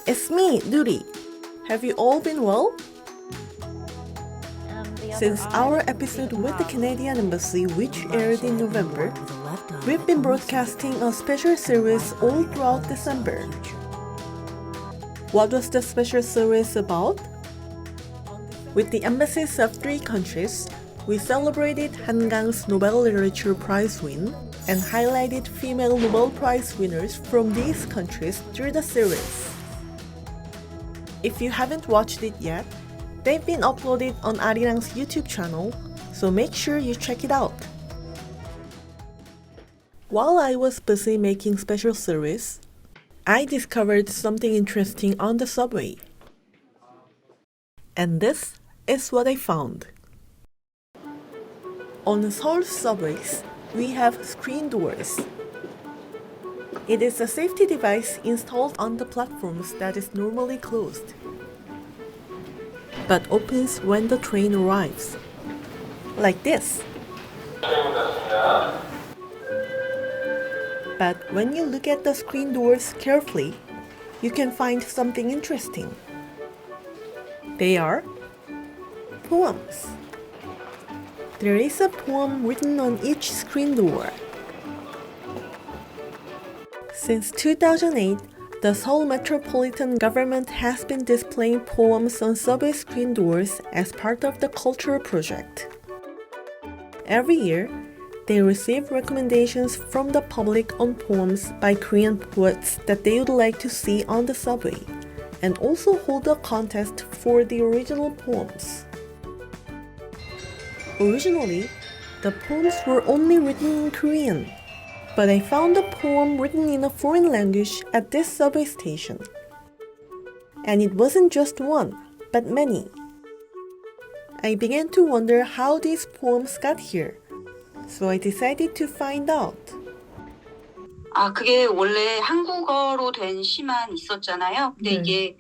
it's me, Nuri. Have you all been well? Since our episode with the Canadian Embassy, which aired in November, we've been broadcasting a special series all throughout December. What was the special series about? With the embassies of 3 countries, we celebrated Hangang's Nobel Literature Prize win and highlighted female Nobel Prize winners from these countries through the series. If you haven't watched it yet, they've been uploaded on Arirang's YouTube channel, so make sure you check it out. While I was busy making special series, I discovered something interesting on the subway. And this is what I found. On Seoul subways, we have screen doors. It is a safety device installed on the platforms that is normally closed, but opens when the train arrives. Like this. But when you look at the screen doors carefully, you can find something interesting. They are poems. There is a poem written on each screen door. Since 2008, the Seoul Metropolitan Government has been displaying poems on subway screen doors as part of the cultural project. Every year, they receive recommendations from the public on poems by Korean poets that they would like to see on the subway, and also hold a contest for the original poems. Originally, the poems were only written in Korean, but I found a poem written in a foreign language at this subway station. And it wasn't just one, but many. I began to wonder how these poems got here, so I decided to find out. 그게 원래 한국어로 된 시만 있었잖아요. 근데 이게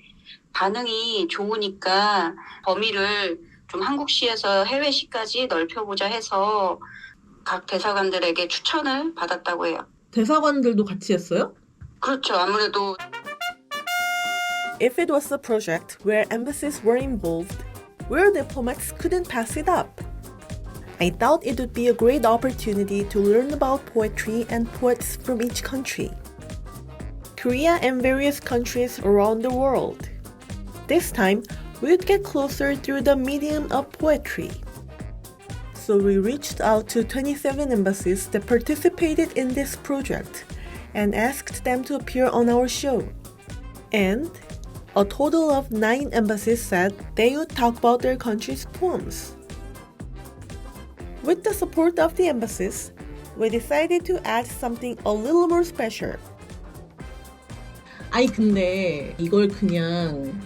반응이 좋으니까 범위를 좀 한국시에서 해외시까지 넓혀보자 해서 각 대사관들에게 추천을 받았다고 해요. 대사관들도 같이 했어요? 그렇죠. 아무래도 If it was a project where embassies were involved, We Are Diplomats couldn't pass it up. I thought it would be a great opportunity to learn about poetry and poets from each country, Korea and various countries around the world. This time, we would get closer through the medium of poetry. So we reached out to 27 embassies that participated in this project and asked them to appear on our show. And a total of 9 embassies said they would talk about their country's poems. With the support of the embassies, we decided to add something a little more special. 아니 근데 이걸 그냥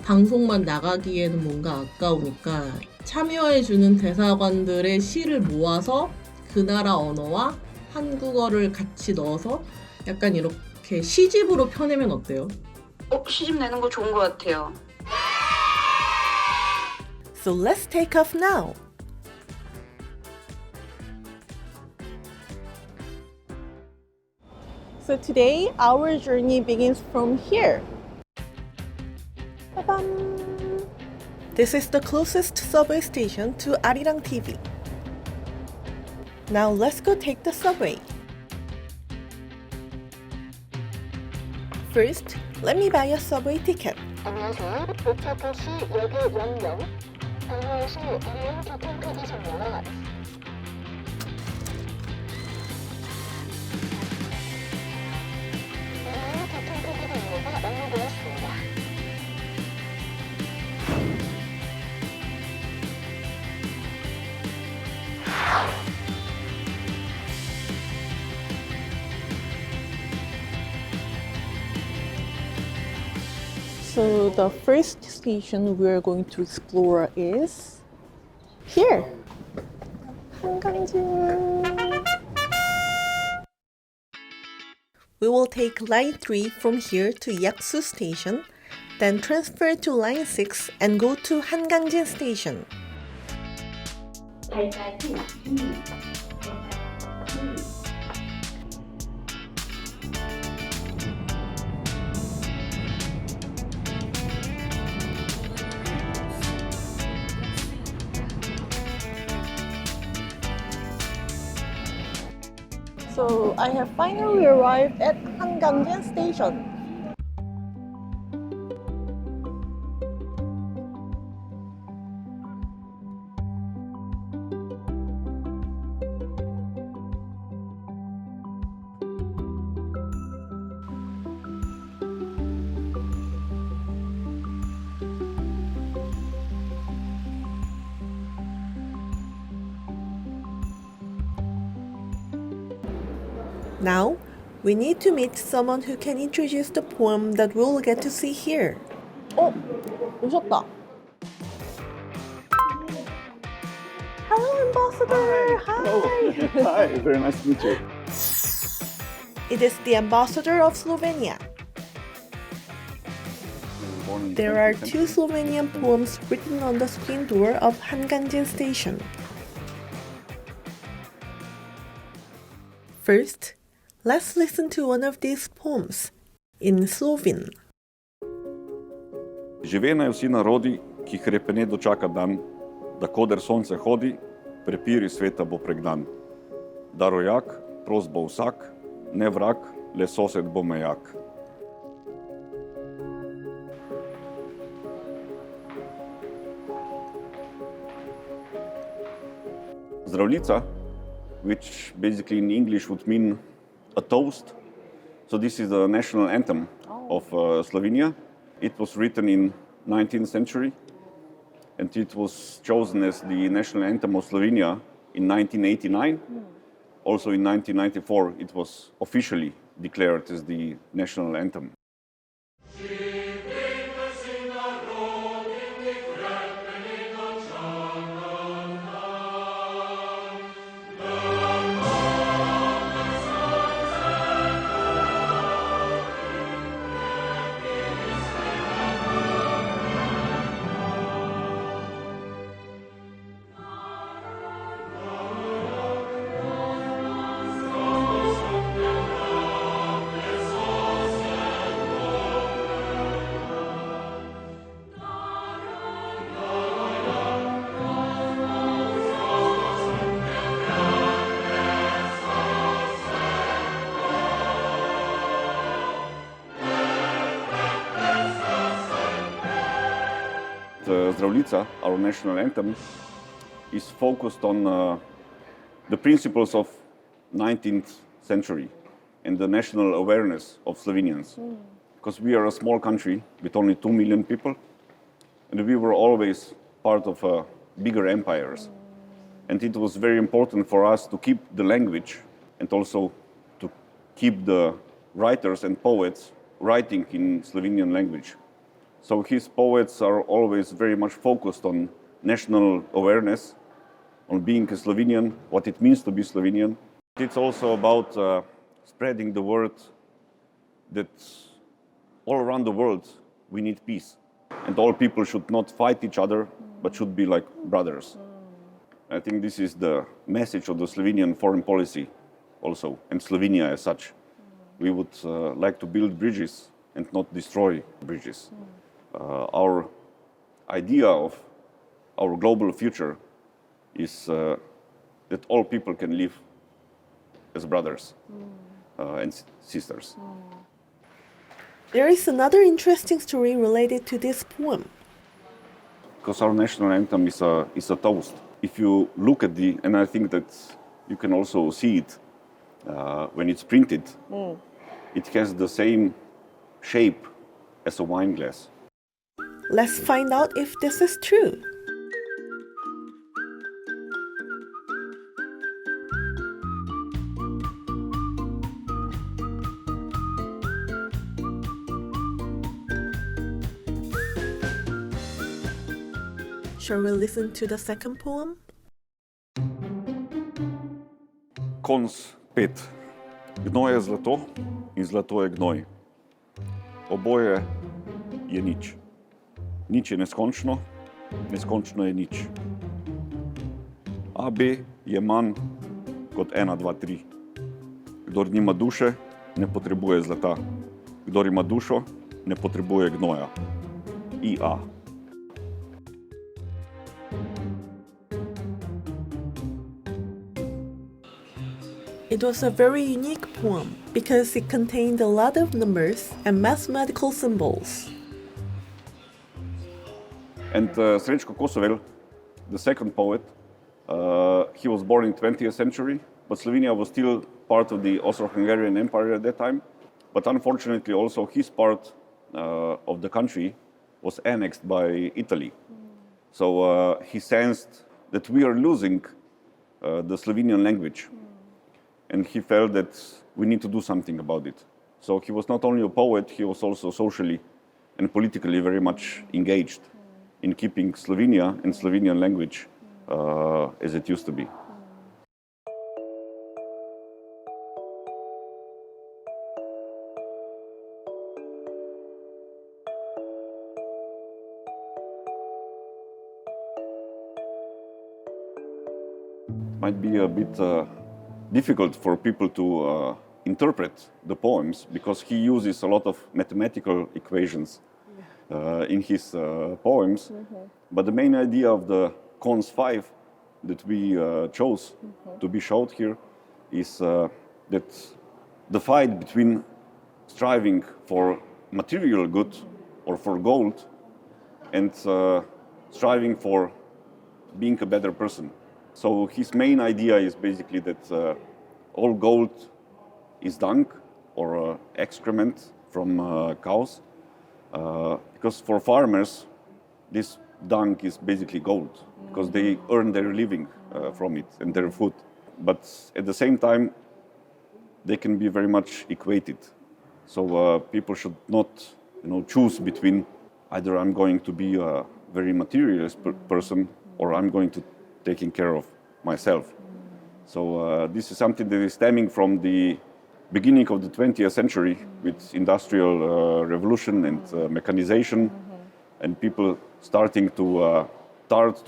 방송만 나가기에는 뭔가 아까우니까 참여해주는 대사관들의 시를 모아서 그 나라 언어와 한국어를 같이 넣어서 약간 이렇게 시집으로 펴내면 어때요? 시집 내는 거 좋은 것 같아요. So let's take off now. So today, our journey begins from here. Ba-bam. This is the closest subway station to Arirang TV. Now let's go take the subway. First, let me buy a subway ticket. 안녕하세요. 도착 시 역의 원명, 방문시 일행 교통카드 정보와 교통카드 정보가 업로드되었습니다. So the first station we're going to explore is here. 한강진. We will take line 3 from here to Yaksu station, then transfer to line 6 and go to Hangangjin station. So I have finally arrived at Hangang station. Now, we need to meet someone who can introduce the poem that we'll get to see here. 오셨다. Hello, Ambassador. Hi. Hello. Hi, very nice to meet you. It is the Ambassador of Slovenia. There are two Slovenian poems written on the screen door of Hangang station. First, let's listen to one of these poems in Slovene. Živene vsi narodi, ki hrepene dočaka dan, da koder sonce hodi, prepiri sveta bo pregnan. Da rojak, prost bo vsak, ne vrag, le sosed bo mejak. Zdravljica, which basically in English would mean a toast. So this is the national anthem of Slovenia. It was written in 19th century and it was chosen as the national anthem of Slovenia in 1989. Also in 1994 it was officially declared as the national anthem. Zdravljica, our national anthem, is focused on the principles of 19th century and the national awareness of Slovenians. Because we are a small country with only 2 million people, and we were always part of bigger empires. And it was very important for us to keep the language and also to keep the writers and poets writing in Slovenian language. So his poets are always very much focused on national awareness, on being a Slovenian, what it means to be Slovenian. It's also about spreading the word that all around the world we need peace. And all people should not fight each other, but should be like brothers. I think this is the message of the Slovenian foreign policy also, and Slovenia as such. We would like to build bridges and not destroy bridges. Our idea of our global future is that all people can live as brothers and sisters. There is another interesting story related to this poem. Because our national anthem is a toast. If you look at and I think that you can also see it when it's printed, it has the same shape as a wine glass. Let's find out if this is true. Shall we listen to the second poem? Konc 5. Gnoj je zlato in zlato je gnoj. Oboje je nič. Nič je neskončno, neskončno je nič. AB je manj kot 1, 2, 3. Kdor nima duše, ne potrebuje zlata. Kdor ima dušo, ne potrebuje gnoja. IA. It was a very unique poem because it contained a lot of numbers and mathematical symbols. And Srećko Kosovel, the second poet, he was born in 20th century, but Slovenia was still part of the Austro-Hungarian Empire at that time. But unfortunately also his part of the country was annexed by Italy. So he sensed that we are losing the Slovenian language. And he felt that we need to do something about it. So he was not only a poet, he was also socially and politically very much engaged in keeping Slovenia and Slovenian language as it used to be. Might be a bit difficult for people to interpret the poems because he uses a lot of mathematical equations in his poems. But the main idea of the Cons 5 that we chose to be showed here is that the fight between striving for material good or for gold and striving for being a better person. So his main idea is basically that all gold is dung or excrement from cows, because for farmers this dung is basically gold because they earn their living from it and their food. But at the same time, they can be very much equated. So people should not, choose between either I'm going to be a very materialist person or I'm going to taking care of myself. So this is something that is stemming from the beginning of the 20th century with industrial revolution and mechanization and people starting to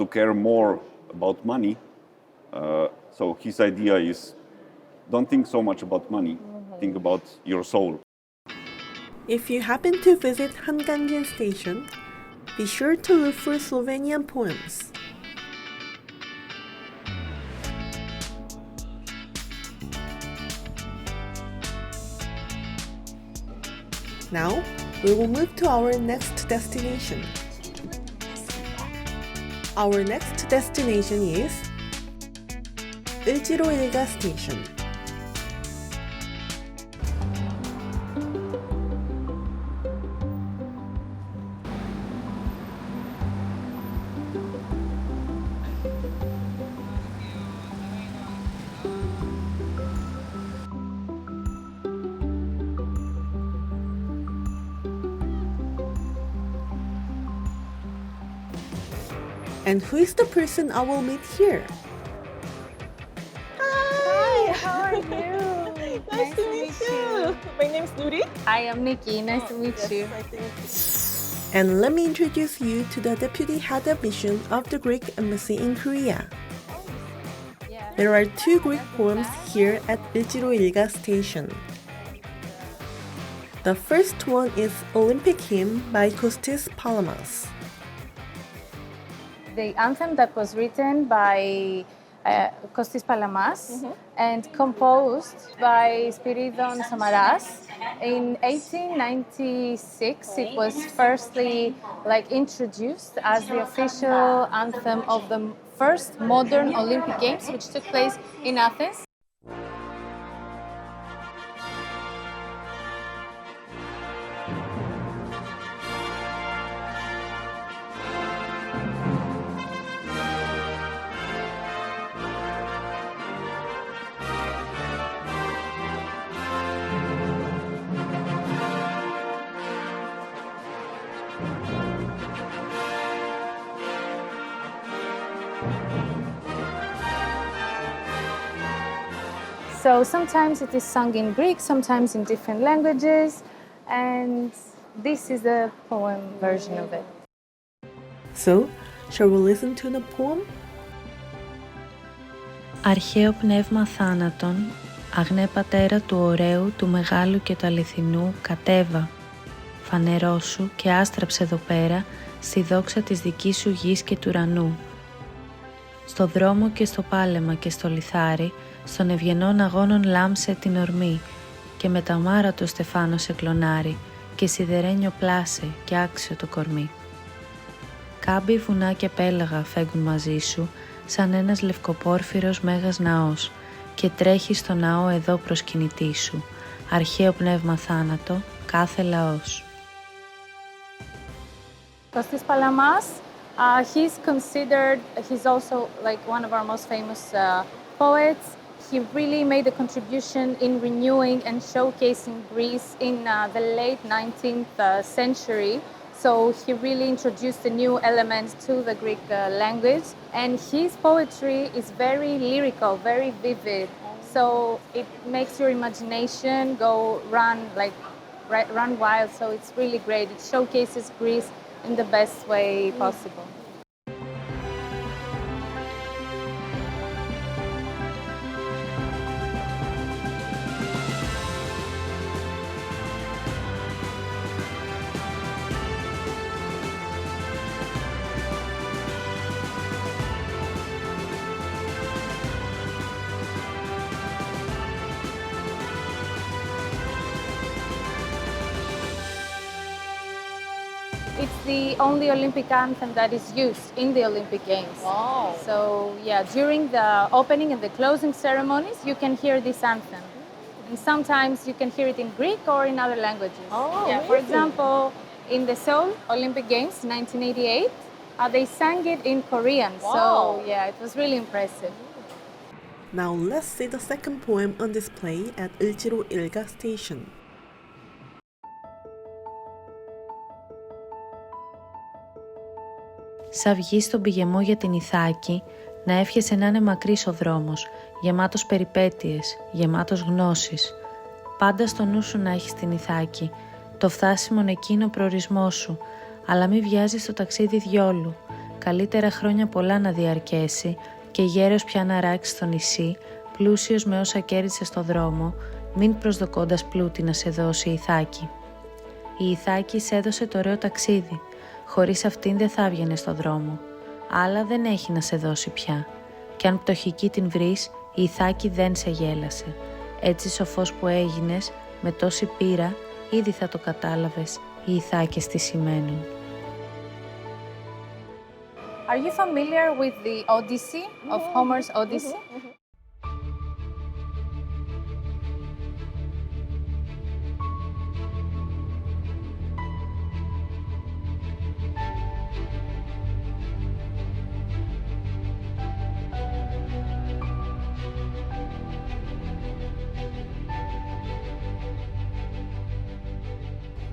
care more about money. So his idea is don't think so much about money, think about your soul. If you happen to visit Hangang station, be sure to look for Slovenian poems. Now, we will move to our next destination. Our next destination is 을지로일가 station. And who is the person I will meet here? Hi, how are you? Nice to meet you. My name is Nuri. Hi, I'm Nikki. Nice to meet you. And let me introduce you to the Deputy Head of Mission of the Greek Embassy in Korea. There are two Greek poems here at 을지로일가 station. The first one is Olympic Hymn by Kostis Palamas. The anthem that was written by Kostis Palamas and composed by Spiridon Samaras in 1896. It was firstly introduced as the official anthem of the first modern Olympic Games, which took place in Athens. So sometimes it is sung in Greek, sometimes in different languages, and this is the poem version of it. So, shall we listen to the poem? Αρχαίο πνεύμα θάνατον, αγνέ πατέρα του ωραίου, του μεγάλου και του αληθινού, κατέβα. Φανερώσου και άστραψε εδώ πέρα, στη δόξα της δικής σου γης και του ουρανού. Στο δρόμο και στο πάλεμα και στο λιθάρι, στον ευγενών αγώνων λάμψε την ορμή και με τα μάρα του στεφάνο σε κλονάρι και σιδερένιο πλάσε και άξιο το κορμί. Κάμπι, βουνά και πέλαγα φέγγουν μαζί σου σαν ένας λευκοπόρφυρος μέγας ναός και τρέχει στο ναό εδώ προσκυνητή σου, αρχαίο πνεύμα θάνατο, κάθε λαός. Kostis Palamas, he's also like one of our most famous poets. He really made a contribution in renewing and showcasing Greece in the late 19th century. So he really introduced a new element to the Greek language, and his poetry is very lyrical, very vivid. So it makes your imagination run wild. So it's really great. It showcases Greece in the best way possible. It's the only Olympic anthem that is used in the Olympic Games. Wow. So yeah, during the opening and the closing ceremonies, you can hear this anthem. And sometimes you can hear it in Greek or in other languages. Oh, yeah, for amazing. example, in the Seoul Olympic Games 1988, they sang it in Korean. Wow. So yeah, it was really impressive. Now let's see the second poem on display at Iljiru Ilga Station. Σαν βγεις στον πηγεμό για την Ιθάκη, να εύχεσαι να είναι μακρύς ο δρόμος, γεμάτος περιπέτειες, γεμάτος γνώσεις. Πάντα στο νου σου να έχεις την Ιθάκη, το φτάσιμον εκείνο προορισμό σου, αλλά μη βιάζεις το ταξίδι διόλου. Καλύτερα χρόνια πολλά να διαρκέσει και γέρος πια να ράξει στο νησί, πλούσιος με όσα κέρδισε στο δρόμο, μην προσδοκώντας πλούτη να σε δώσει η Ιθάκη. Η Ιθάκη σ' έδωσε το ωραίο ταξίδι. Χωρίς αυτήν δεν θα έβγαινε στο δρόμο. Άλλα δεν έχει να σε δώσει πια. Κι αν πτωχική την βρεις, η Ιθάκη δεν σε γέλασε. Έτσι σοφός που έγινες, με τόση πείρα, ήδη θα το κατάλαβες, οι Ιθάκες τι σημαίνουν. Are you familiar with the Odyssey of Homer's Odyssey?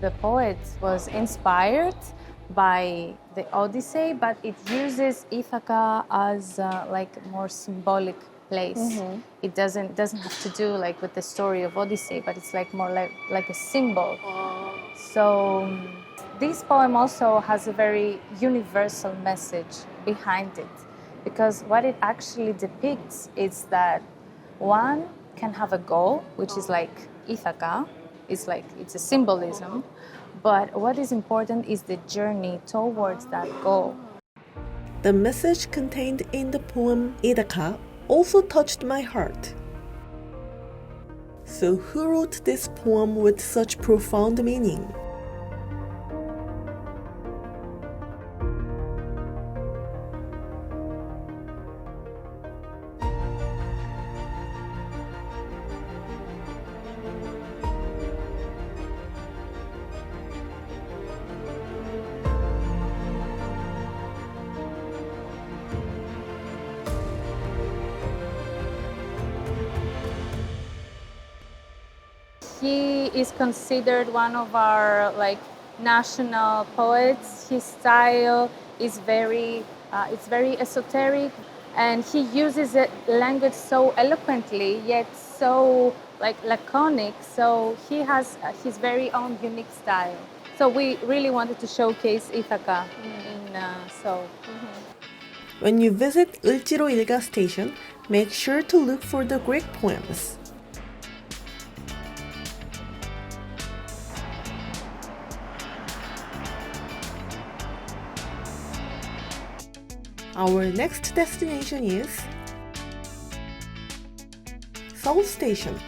The poet was inspired by the Odyssey, but it uses Ithaca as like a more symbolic place. It doesn't have to do like with the story of Odyssey, but it's like more like a symbol. So this poem also has a very universal message behind it, because what it actually depicts is that one can have a goal, which is like Ithaca. It's a symbolism, but what is important is the journey towards that goal. The message contained in the poem Ithaca also touched my heart. So who wrote this poem with such profound meaning? He is considered one of our like national poets. His style is it's very esoteric, and he uses a language so eloquently yet so like laconic. So he has his very own unique style. So we really wanted to showcase Ithaca in Seoul. When you visit Iljiru Ilga Station, make sure to look for the Greek poems. Our next destination is Seoul Station.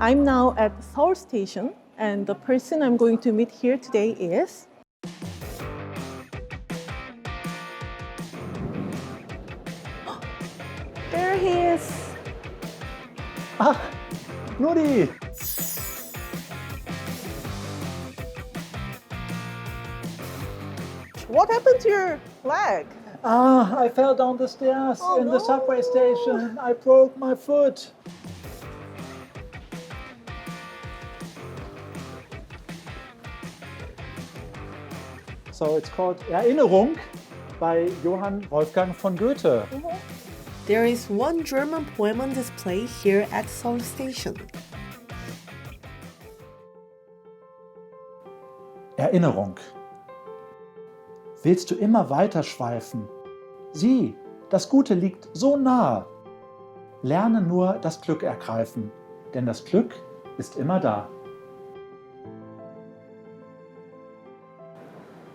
I'm now at Seoul Station, and the person I'm going to meet here today is there he is. Ah, Nuri! What happened to your leg? Ah, I fell down the stairs in the subway station. I broke my foot. So it's called Erinnerung by Johann Wolfgang von Goethe. There is one German poem on display here at Seoul Station. Erinnerung. Willst du immer weiter schweifen? Sieh, das Gute liegt so nah. Lerne nur das Glück ergreifen, denn das Glück ist immer da.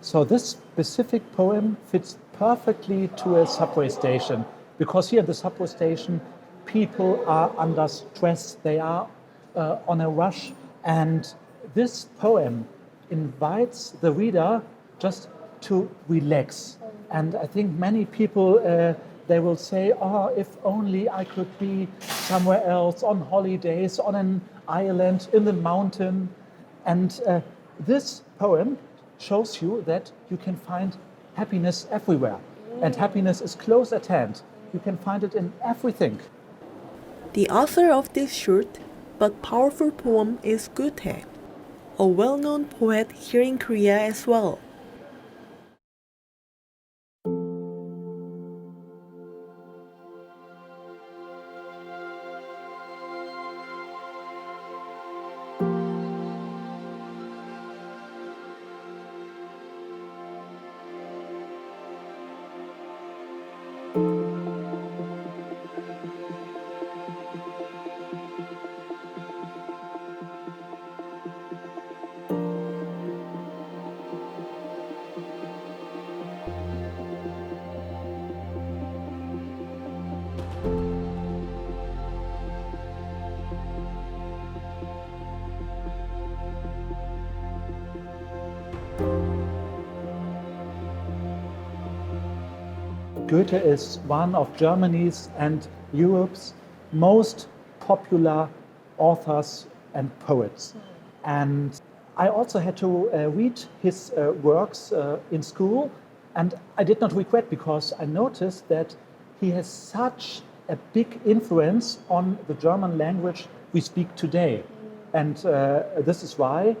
So this specific poem fits perfectly to a subway station, because here in the subway station people are under stress, they are on a rush, and this poem invites the reader just to relax. And I think many people they will say, oh, if only I could be somewhere else on holidays, on an island, in the mountain. And this poem shows you that you can find happiness everywhere. And happiness is close at hand. You can find it in everything. The author of this short but powerful poem is Goethe, a well-known poet here in Korea as well. Goethe is one of Germany's and Europe's most popular authors and poets. And I also had to read his works in school, and I did not regret, because I noticed that he has such a big influence on the German language we speak today. And this is why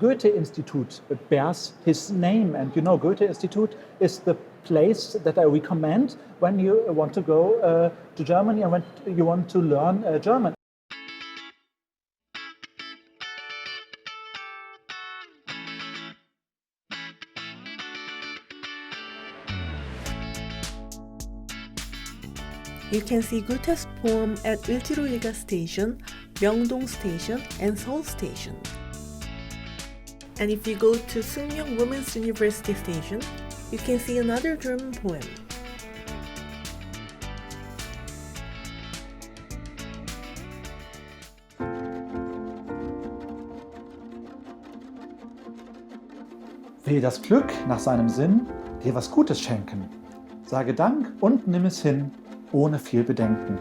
Goethe Institute bears his name. And you know, Goethe Institute is the place that I recommend when you want to go to Germany and when you want to learn German. You can see Goethe's poem at Iltiroiga Station, Myeongdong Station, and Seoul Station. And if you go to Sungmyeong Women's University Station, you can see another German poem. Will das Glück nach seinem Sinn dir was Gutes schenken. Sage Dank und nimm es hin, ohne viel Bedenken.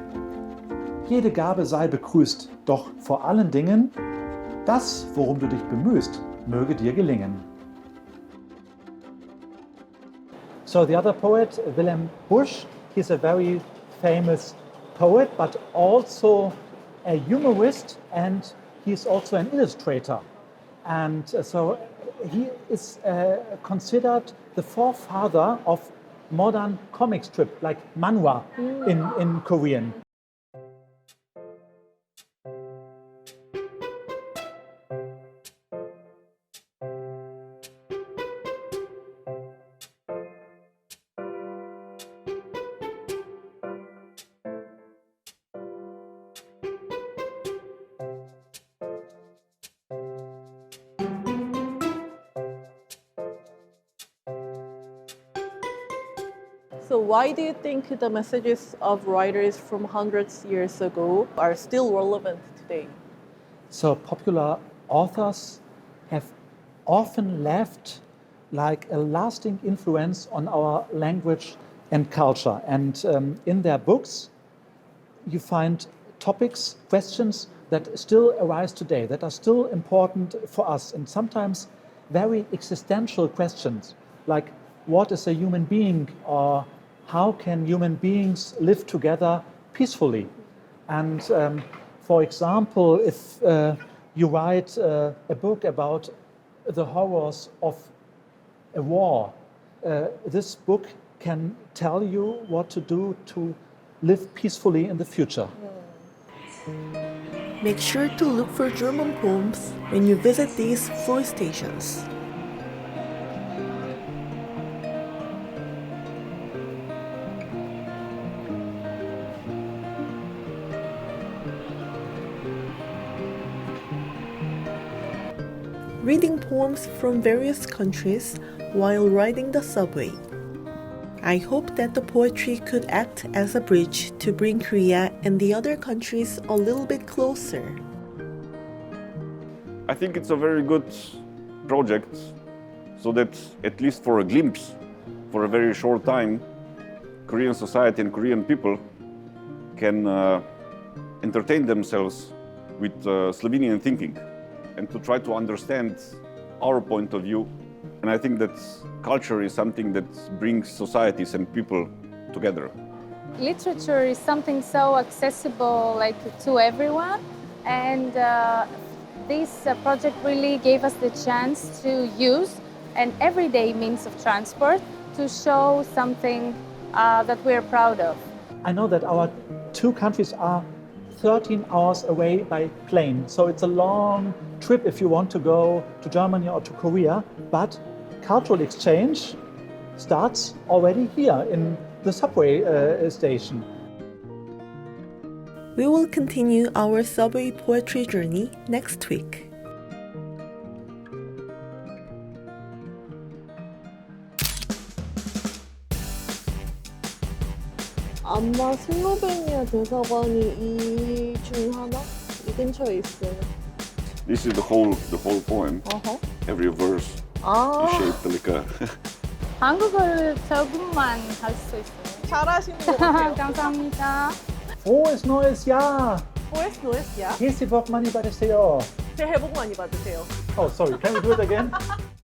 Jede Gabe sei begrüßt, doch vor allen Dingen, das, worum du dich bemühst, möge dir gelingen. So the other poet, Wilhelm Busch, he's a very famous poet, but also a humorist, and he's also an illustrator. And so he is considered the forefather of modern comic strip, like manhwa in Korean. So why do you think the messages of writers from hundreds of years ago are still relevant today? So popular authors have often left like a lasting influence on our language and culture. And in their books, you find topics, questions that still arise today, that are still important for us, and sometimes very existential questions, like what is a human being, or how can human beings live together peacefully? And for example, if you write a book about the horrors of a war, this book can tell you what to do to live peacefully in the future. Make sure to look for German poems when you visit these 4 stations. Reading poems from various countries while riding the subway. I hope that the poetry could act as a bridge to bring Korea and the other countries a little bit closer. I think it's a very good project, so that at least for a glimpse, for a very short time, Korean society and Korean people can entertain themselves with Slovenian thinking and to try to understand our point of view. And I think that culture is something that brings societies and people together. Literature is something so accessible, like to everyone, and this project really gave us the chance to use an everyday means of transport to show something that we're proud of. I know that our 2 countries are 13 hours away by plane, so it's a long trip if you want to go to Germany or to Korea, but cultural exchange starts already here in the subway station. We will continue our subway poetry journey next week. 아마 슬로베니아 대사관이 이 중 하나? 이 근처에 있어요. This is the whole poem. Every verse is shaped like a. 한국어를 조금만 할 수 있어요. 잘하시는 것 같아요. 감사합니다. Frohes neues Jahr! Frohes neues Jahr. Hier ist die Bock Money bei der CEO. 새해 복 많이 받으세요. Oh, sorry, can we do it again?